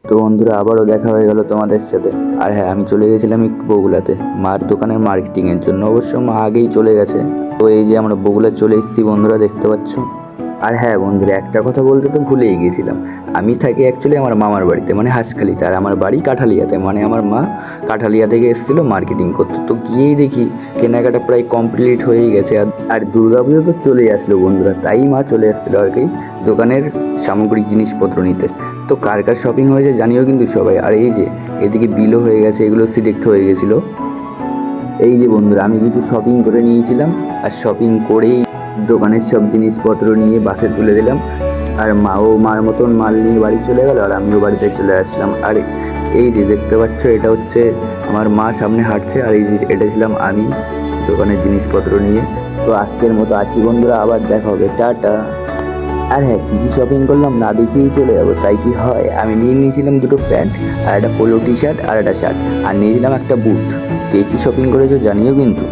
তো বন্ধুরা আবারও দেখা হয়ে গেল তোমাদের সাথে। আর হ্যাঁ, আমি চলে গেছিলাম একটু বগুলাতে মার দোকানের মার্কেটিংয়ের জন্য। অবশ্য মা আগেই চলে গেছে। তো এই যে আমরা বগুলা চলে এসেছি বন্ধুরা, দেখতে পাচ্ছ। আর হ্যাঁ বন্ধুরা, একটা কথা বলতে তো ভুলেই গিয়েছিলাম। আমি থাকি অ্যাকচুয়ালি আমার মামার বাড়িতে, মানে হাঁসখালিতে, আর আমার বাড়ি কাঠালিয়াতে। মানে আমার মা কাঠালিয়া থেকে এসেছিলো মার্কেটিং করতে। তো গিয়েই দেখি কেনাকাটা প্রায় কমপ্লিট হয়েই গেছে। আর দুর্গাপুজো তো চলেই আসলো বন্ধুরা, তাই মা চলে এসেছিলো আর কি দোকানের সামগ্রিক জিনিসপত্র নিতে। তো কার কার শপিং হয়েছে জানিও কিন্তু সবাই। আর এই যে এদিকে বিলও হয়ে গেছে, এগুলো সিলেক্ট হয়ে গেছিলো। এই যে বন্ধুরা, আমি কিছু শপিং করে নিয়েছিলাম, আর শপিং করেই দোকানের সব জিনিসপত্র নিয়ে বাসে তুলে দিলাম। আর মাও মার মতন মাল নিয়ে বাড়ি চলে গেল, আর আমিও বাড়িতে চলে আসলাম। আর এই যে দেখতে পাচ্ছ, এটা হচ্ছে আমার মা সামনে হাঁটছে, আর এই যে এটা ছিলাম আমি দোকানের জিনিসপত্র নিয়ে। তো আজকের মতো আসি বন্ধুরা, আবার দেখা হবে, টাটা। আর হ্যাঁ, কী কী শপিং করলাম না দেখিয়েই চলে যাবো, তাই কি হয়। আমি নিয়ে নিয়েছিলাম দুটো প্যান্ট, আর একটা পোলো টি শার্ট, আর একটা শার্ট, আর নিয়েছিলাম একটা বুট। কে কী শপিং করেছো জানিও কিন্তু।